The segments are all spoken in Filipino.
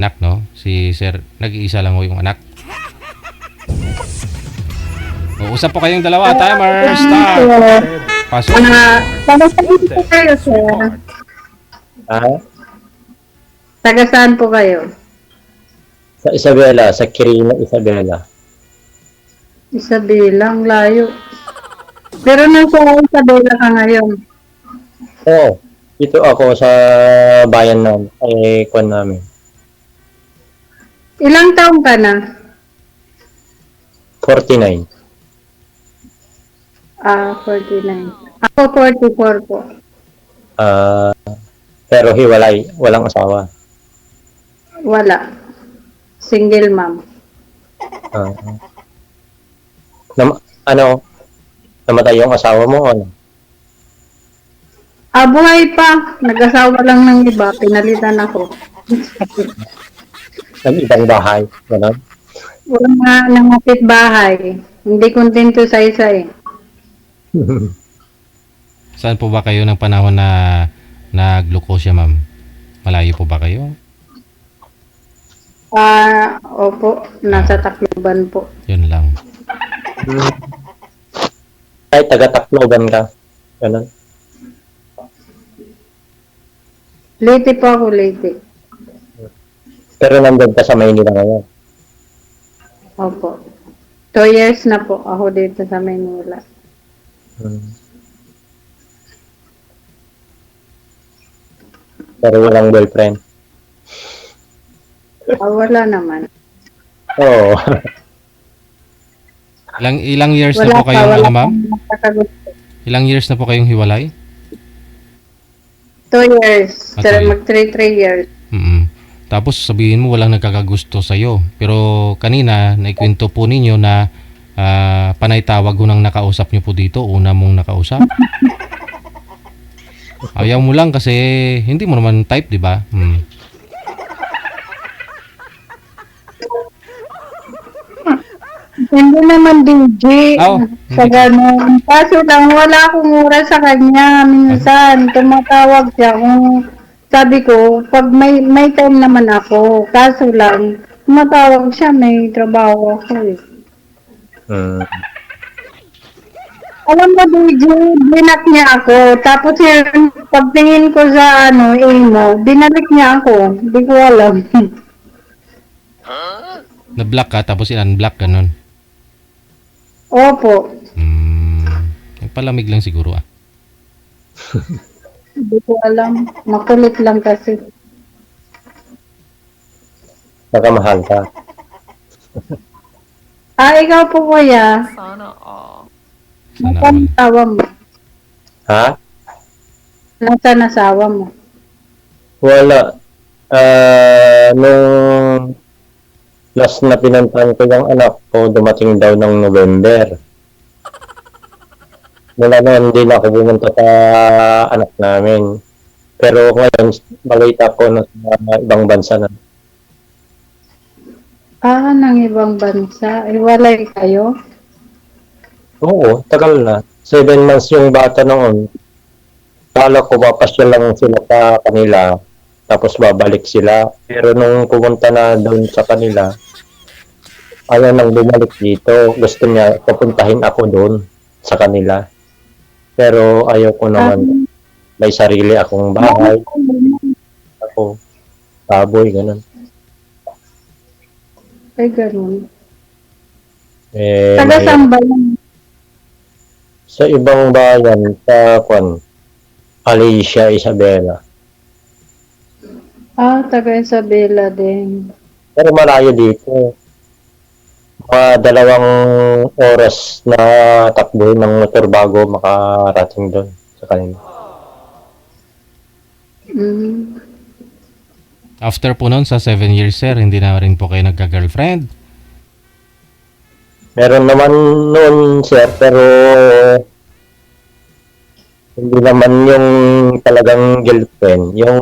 anak, no? Si Sir, nag-iisa lang ho yung anak. O, usap po kayong dalawa. Timer, start. Pasok. Taga saan po kayo, sir? Ah, Taga saan po kayo? sa Isabela, sa Quirino, Isabela. Isabela, ang layo. Pero nasa Isabela ka ngayon. Oo, dito ako sa bayan namin, ay kwan namin. Ilang taong ka na? 49. 49. Ako 44 po. Ah, pero hiwalay, walang asawa. Wala. Single mom. Ah, ano, namatay yung asawa mo, ano? Buhay pa. Nag-asawa lang ng iba. Pinalitan ako. Nag-ibang bahay, gano'n? Wala nga nangapit bahay. Hindi kontento sa isa eh. Saan po ba kayo ng panahon na naglukosya, ma'am? Malayo po ba kayo? Opo. Nasa Tacloban po. Yun lang. Ay, taga-Tacloban ka, gano'n? Late po ako, late. Pero nandun ka sa Maynila ngayon. Opo. 2 years na po ako dito sa Manila. Pero walang boyfriend. Wala naman. Oo. Ilang years na Wala po kayong, wala ma'am? nakakagusto. Ilang years na po kayong hiwalay? 2 years. Okay. Mag-3 years. Tapos sabihin mo walang nagkakagusto sa'yo. Pero kanina, naikwento po ninyo na panay tawag ko nang nakausap nyo po dito. Una mong nakausap. Ayaw mo lang kasi hindi mo naman type, di ba? Hindi naman DJ. Sa ganun. Kaso lang, wala akong oras sa kanya. Minsan, tumatawag siya kung sabi ko, pag may time naman ako. Kaso lang, tumatawag siya, may trabaho ako eh. Alam mo, DJ, binak niya ako. Tapos yun, pagtingin ko sa imo, binalik niya ako. Hindi ko alam. Na-block ka tapos in-unblock ka nun. Opo. Palamig lang siguro ah. Hindi ko alam. Makulit lang kasi. Nakamahal ka. Ikaw po kuya. Sana Nasaan all. asawa mo? Ha? Nasaan asawa mo? Wala. Nung last na pinuntahan ko yung anak ko, dumating daw ng November. Mula noon, hindi na ako pumunta sa anak namin. Pero ngayon, balita ko na sa ibang bansa na. Ng ibang bansa. Iwalay kayo? Oo, tagal na. 7 months yung bata noon. Kala ko papasyal lang sila sa kanila, tapos babalik sila. Pero nung pumunta na doon sa kanila, ayaw nang bumalik dito. Gusto niya papuntahin ako doon sa kanila. Pero ayaw ko naman. May sarili akong bahay. Ako, baboy, ganun. Ay, ganun. Taga Taga saan ba yan? sa ibang bayan, sa Alicia, Isabela. Taga Isabela din. Pero malayo dito. Mga 2 oras na takbo ng motor bago makarating doon sa kanila. After po nun sa 7 years sir, hindi na rin po kayo nagka-girlfriend? Meron naman noon, sir, pero hindi naman yung talagang girlfriend. Yung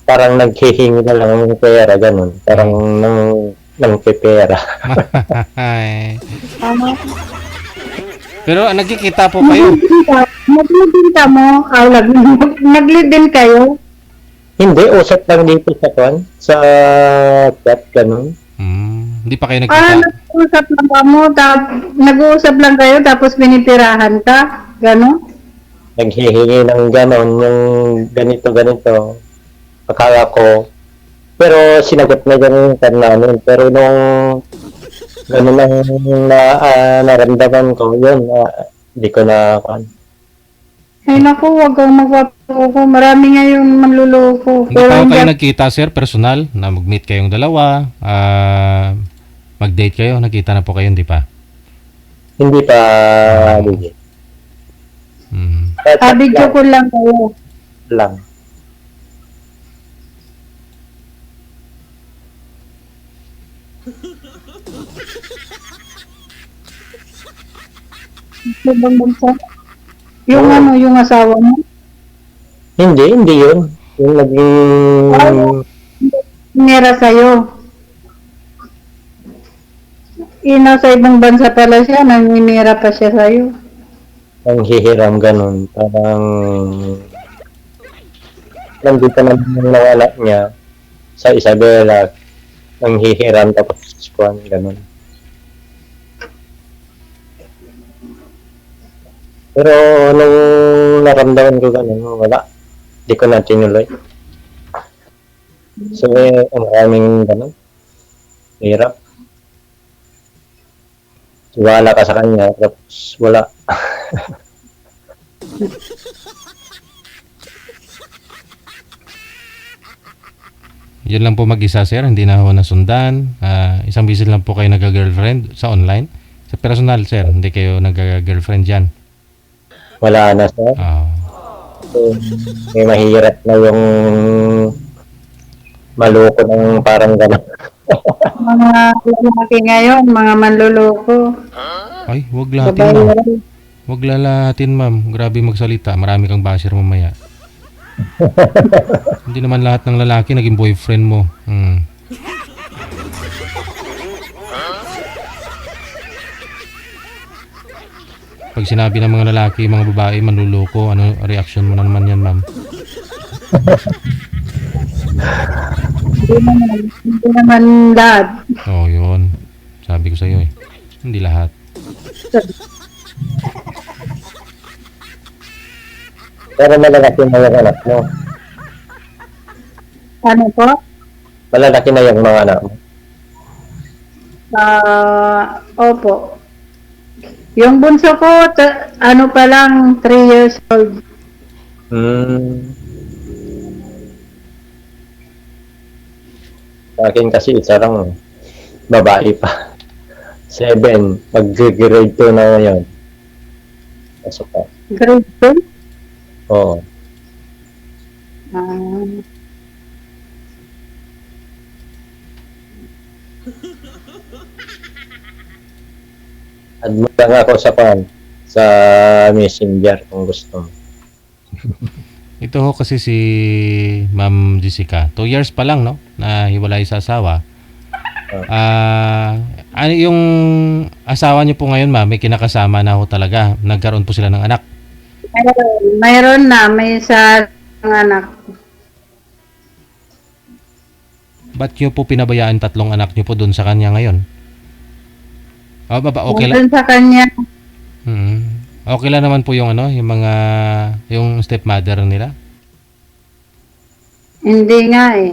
parang naghihingi na lang ng pera, ganun. Parang ng pera. Pero nagkikita po kayo? Naglibin ka mo? Naglibin kayo? Hindi, usap lang dito sa kwan, sa chat, ganun. Hindi pa kayo Ah, nagkita. nag-uusap lang kamo, nag-uusap lang kayo tapos pinipirahan ka, gano'n? Naghihingi ng ganon, yung ganito. Akala ko, pero sinagot na yung kan namin. Pero nung ganun ang naramdaman ko, yun, hindi ko na, Ay naku, wag kang magpapaloko. Marami ngayon manluloko. Hindi pa kayo nagkita, sir, personal, na mag-meet kayong dalawa, mag-date kayo, nakita na po kayo, hindi pa? hindi pa, hindi. Hmm. Video ko lang kayo. Lang. Ibang bansa. Yung ano, yung asawa mo. Hindi yun. Yung naging, Nira sa'yo. Nasa ibang bansa pala siya, nanginira pa siya sa'yo. ang hihiram ganun. Parang, nandito naman yung nawala niya sa Isabela. Ang hihiram tapos kwan, ganun. Pero nung naramdaman ko ganun, wala. Di ko na tinuloy. So, ang maraming ganun. Hirap. Wala ka sa kanya, tapos wala. Yun lang po mag-isa, sir, hindi na ho nasundan. Isang bisis lang po kayo nag-girlfriend sa online. Sa personal, sir, hindi kayo nag-girlfriend dyan. Wala na siya. So, may mahirap na yung maloko ng parang gano'n. Mga lalaki ngayon, mga manluloko. Ay, wag lahatin, ma'am. Babae. Wag lalahatin, ma'am. Grabe magsalita. Marami kang basher mamaya. Hindi naman lahat ng lalaki naging boyfriend mo. Pag sinabi ng mga lalaki, mga babae, manluloko, ano reaction mo na naman yan, ma'am? Hindi naman lahat. Oo, yun. Sabi ko sa'yo eh. Hindi lahat. Pero malalaki na yung anak mo. Ano po? Malalaki na yung mga anak mo. Opo. Yung bunso ko, ano pa lang, 3 years old. Sa akin kasi isa lang, babae pa. 7, mag-grade 2 na ngayon. Pasok pa. Grade 2? Oo. Add mo lang ako sa Messenger kung gusto mo. Ito ho kasi si Ma'am Jessica. 2 years pa lang, no? Na hiwalay sa asawa. Ano yung asawa niyo po ngayon, ma'am? May kinakasama na ho talaga. Nagkaroon po sila ng anak. Mayroon na, may isa ng anak. Ba't niyo po pinabayaan 3 anak niyo po doon sa kanya ngayon? Okay lang. Doon sa kanya, Okay lang naman po yung yung stepmother nila. hindi nga eh.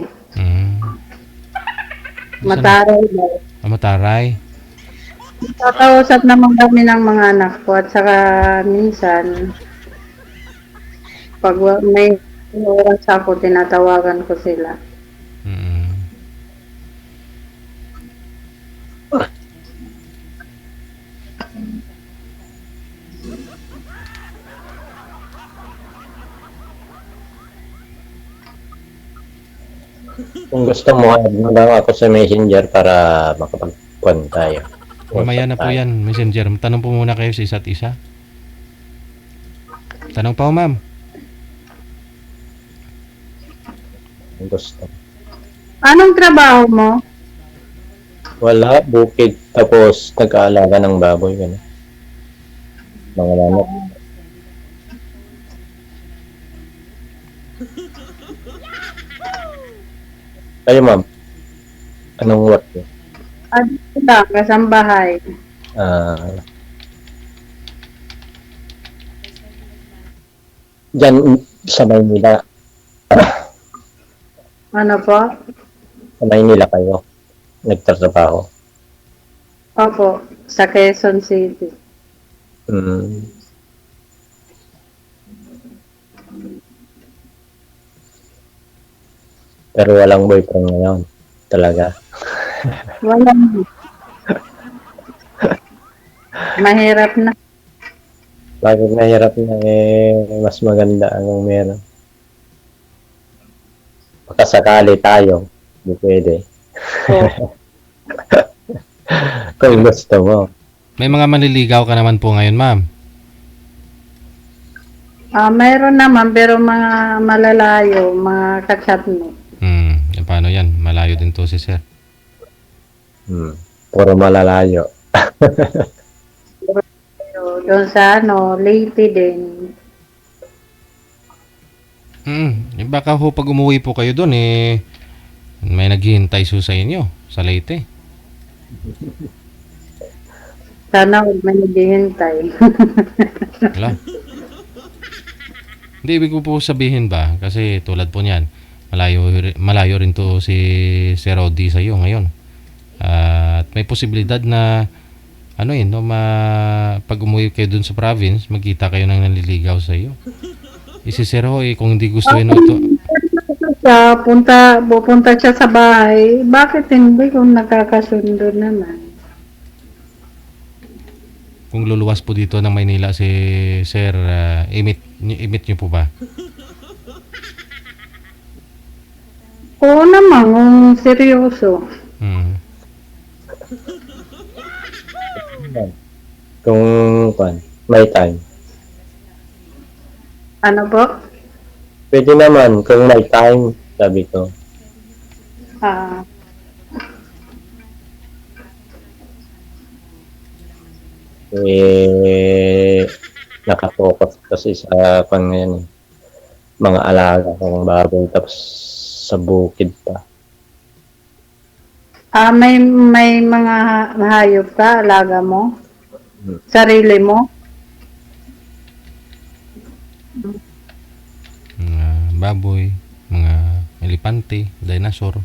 Mataray daw. Mataray. Tatausap naman kami ng mga anak ko at saka minsan pag may oras ako, tinatawagan ko sila. Kung gusto mo, add mo lang ako sa Messenger para makapag-kwan tayo. Mamaya na po yan, Messenger. Tanong po muna kayo sa isa't isa. Tanong pa ho, ma'am. Kung gusto. Anong trabaho mo? Wala, bukid. Tapos nag-aalaga ng baboy. Gano'n. Mga manok. Kayo, ma'am, anong work niyo? Dito lang, kasambahay. Ah, dyan sa Maynila. Ano po? Sa Maynila kayo nagtatrabaho. Opo, sa Quezon City. Mm. Pero walang boyfriend ngayon. Talaga. Wala na. Mahirap na. Bakit mahirap na mas maganda ang meron. Baka sakali tayo. Hindi pwede. Po. Kung gusto mo. May mga manliligaw ka naman po ngayon, ma'am. Mayroon naman, pero mga malalayo, mga kachat mo. Paano yan? Malayo din to si sir. Puro malalayo. Doon sa Leyte din. Baka ho pag umuwi po kayo doon, may naghihintay sa inyo sa Leyte. Sana huwag may naghihintay. Wala. Hindi, ibig ko po sabihin ba, kasi tulad po niyan, malayo rin to si Sir Rodi sa iyo ngayon. At may posibilidad na pag umuwi kayo dun sa province, magkita kayo ng nanliligaw sa iyo. Si Sir Ho, kung hindi gusto ito, Pupunta siya sa bahay. Bakit hindi kung nakakasundo naman? kung luluwas po dito ng Maynila si Sir, imit niyo po ba? Oo naman, kung seryoso. Kung may time. Ano po? Pwede naman kung may time, sabi ko. Nakafocus kasi sa mga alaga kong baboy tapos sa bukid pa. May mga hayop ka, alaga mo? Sarili mo? Mga baboy, mga elepante, dinosaur.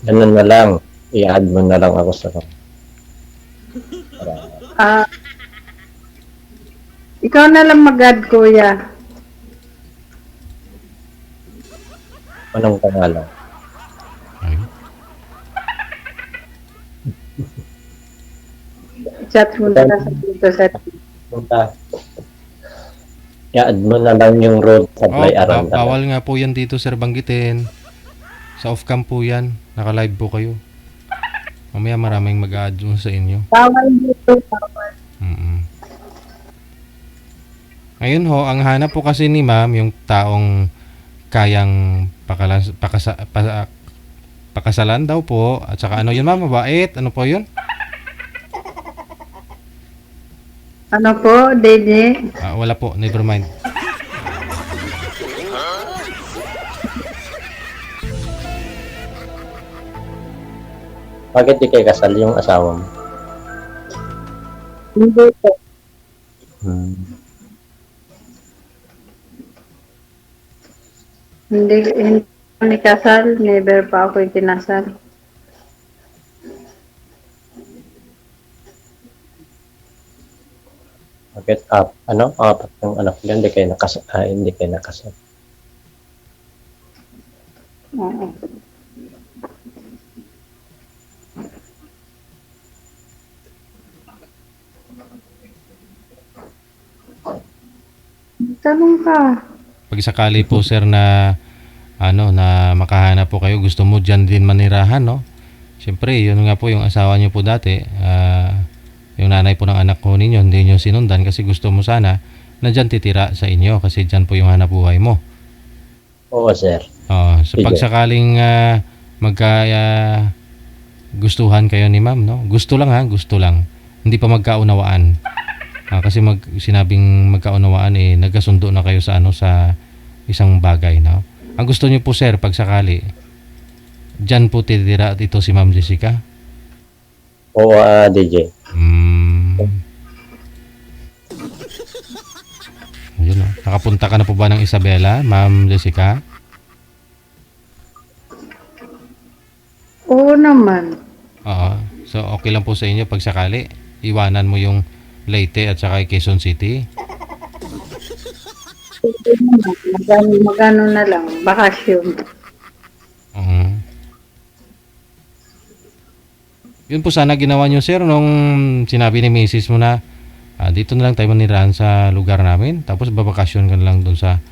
Ganun na lang. I-add mo na lang ako sa Ikaw na lang mag-add, kuya. anong pangalan. Ay, Chat mo na lang sa dito sa Punta. I-add mo na lang yung road supply around. bawal nga po yan dito, sir, banggitin. Sa off-cam po yan. Naka-live po kayo. Mamaya maraming mag-a-add sa inyo. bawal dito, bawal. Ngayon ho, ang hanap po kasi ni ma'am, yung taong kayang pakasalan daw po. At saka ano yun, ma'am? Mabait? Ano po yun? Ano po, Dede? Wala po. Never mind. Bakit di kayo kasal yung asawa mo? Hindi po. Hindi kami kasal, never pa ako ikinasal. Bakit apat ng anak niya, hindi kayo nakasal. Oo. Tanong ka. Pag sakali po, sir, na makahanap po kayo, gusto mo dyan din manirahan, no? Siyempre, yun nga po yung asawa niyo po dati. Yung nanay po ng anak ko ninyo, hindi nyo sinundan kasi gusto mo sana na dyan titira sa inyo kasi dyan po yung hanap buhay mo. Oo, sir. So pag sakaling gustuhan kayo ni ma'am, no? Gusto lang ha, gusto lang. Hindi pa magkaunawaan. Kasi sinabing magkaunawaan nagkasundo na kayo sa sa isang bagay, no? Ang gusto niyo po sir, pag sakali, diyan po titira at ito si Ma'am Jessica. Oo, DJ. Yun, no? Nakapunta ka na po ba ng Isabela, Ma'am Jessica? Oo naman. Oo. So okay lang po sa inyo pag sakali iwanan mo yung Leyte at saka Quezon City. Magano na lang, bakasyon. Yun po sana ginawa nyo sir nung sinabi ni Mrs. mo na dito na lang tayo manirahan sa lugar namin tapos babakasyon ka na lang dun sa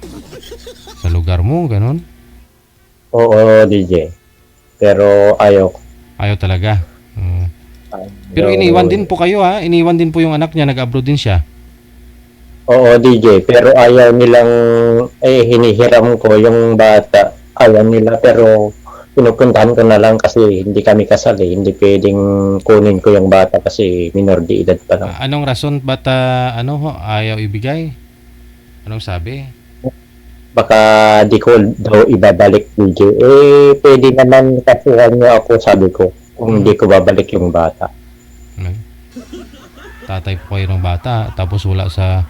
lugar mo, ganun. Oo, DJ. Pero ayaw. Ayaw talaga. Pero iniwan din po kayo ha, iniwan din po yung anak niya, nag-abroad din siya. Oo, DJ. Pero ayaw nilang, hinihiram ko yung bata. Ayaw nila, pero pinupuntahan ko na lang kasi hindi kami kasal eh. Hindi pwedeng kunin ko yung bata kasi minor de edad pa lang. Anong rason ba't ayaw ibigay? Anong sabi? Baka di ko daw ibabalik, DJ. Pwede naman kasuhan niyo ako, sabi ko, kung hindi ko babalik yung bata. Tatay po kayo ng bata, tapos wala sa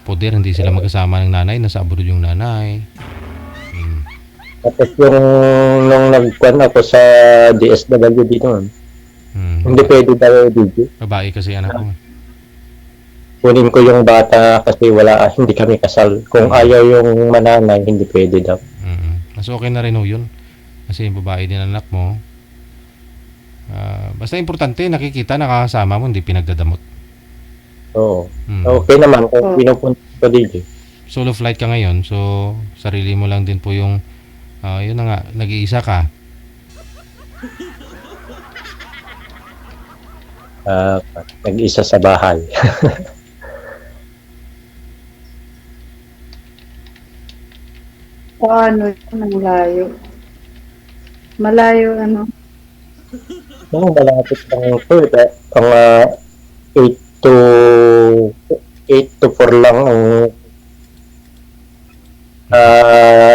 poder, hindi sila magkasama ng nanay, nasa abroad yung nanay. Tapos nung nagkuhan ako sa DSWD noon, hindi pwede daw, DJ. Babae kasi anak ko. Kunin ko yung bata kasi hindi kami kasal. Kung ayaw yung mananay, hindi pwede daw. Mas okay na rin ho yun. Kasi yung babae din anak mo. Basta importante, nakikita, nakakasama mo, hindi pinagdadamot. Oo. Okay naman kung pinupunta ko, DJ. Solo flight ka ngayon, so sarili mo lang din po yung, yun na nga, nag-iisa ka. Nag-isa sa bahay. Paano yun? Ang layo. Malayo, ano? Oo, malapit lang ito. Mga 8 to 4 lang ang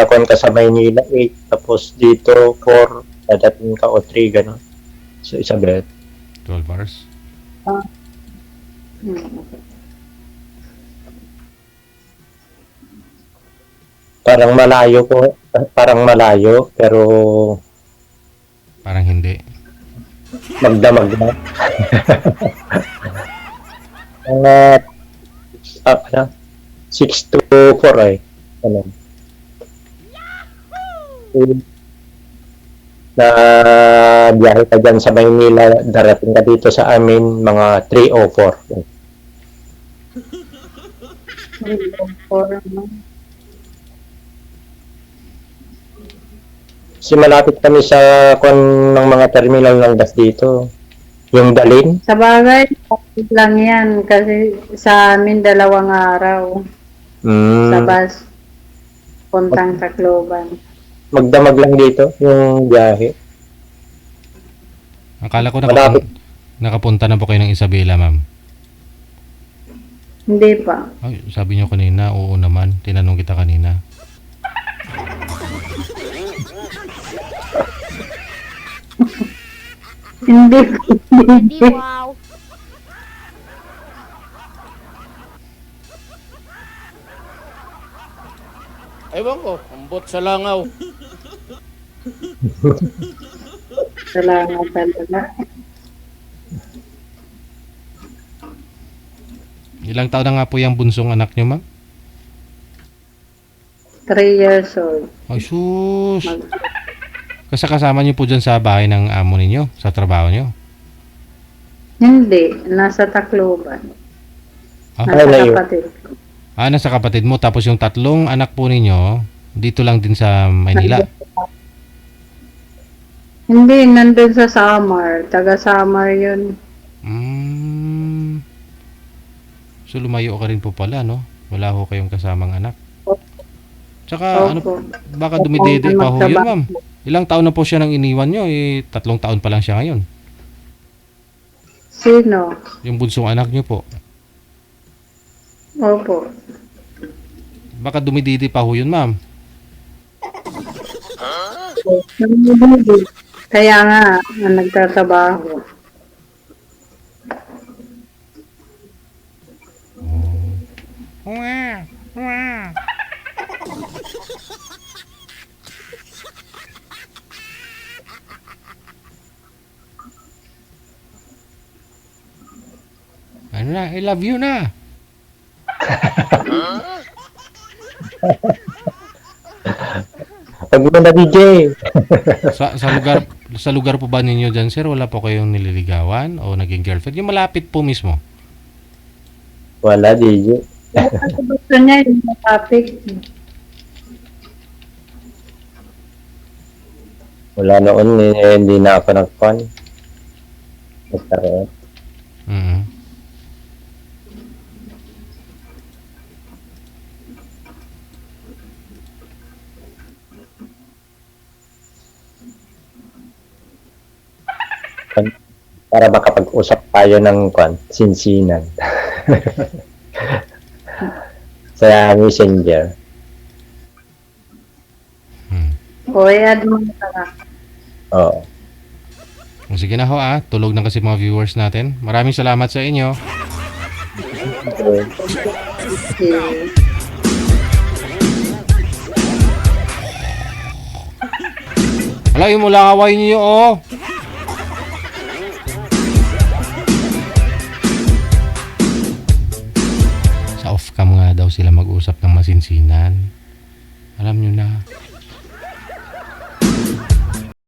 kung ka sa Maynila 8, tapos dito 4, dadating ka o 3, gano'n. So, Isabel. 12 hours. Parang malayo, pero Parang hindi. magdamag na. Mga 6 to 4 ano. Na biyahe ka dyan sa Maynila, darating ka dito sa amin mga 3 o 4. Kasi malapit kami sa ng mga terminal ng gas dito. Yung Dalin. Sa bagay, kapit lang yan. Kasi sa amin, 2 araw. Sa bus. Puntang Tacloban. Magdamag lang dito yung biyahe. Akala ko Malapit. nakapunta na po kayo ng Isabela, ma'am. Hindi pa. Ay, sabi niyo kanina, oo naman. Tinanong kita kanina. Hindi. Wow. Ewan ko, ambot sa langaw. Salamat talaga. Ilang taon na nga po yung bunsong anak niyo, ma'am? 3 years old. Ay, sus. Kasama niyo po dyan sa bahay ng amo ninyo, sa trabaho niyo? Hindi. Nasa Tacloban. Nasa layo. kapatid ko. Nasa kapatid mo. Tapos yung 3 anak po ninyo, dito lang din sa Maynila. Hindi. Nandun sa Samar. Taga Samar yun. So lumayo ka rin po pala, no? Wala ho kayong kasamang anak. Tsaka, Opo. baka dumidede pa ho yun, ma'am. Ilang taon na po siya nang iniwan nyo? 3 taon pa lang siya ngayon. Sino? Yung bunsong anak niyo po. Opo. Baka dumididi pa ho yun, ma'am. Kaya nga, nagtatrabaho. Ano na, I love you na. Pag mo na DJ. Sa lugar po ba ninyo dyan, sir, wala po kayong nililigawan o naging girlfriend? Yung malapit po mismo. Wala DJ. Gusto niya yung topic. Wala noon, hindi na ako nagpan. Nagkaroon. Mhm. Para makapag-usap tayo ng sinsinan. Sa Messenger. O, i-add mo na ka. Oo. O, sige na ho tulog na kasi mga viewers natin. Maraming salamat sa inyo. Okay. Wala yung mula away niyo oh. Sa off cam nga daw sila mag-usap ng masinsinan. Alam nyo na.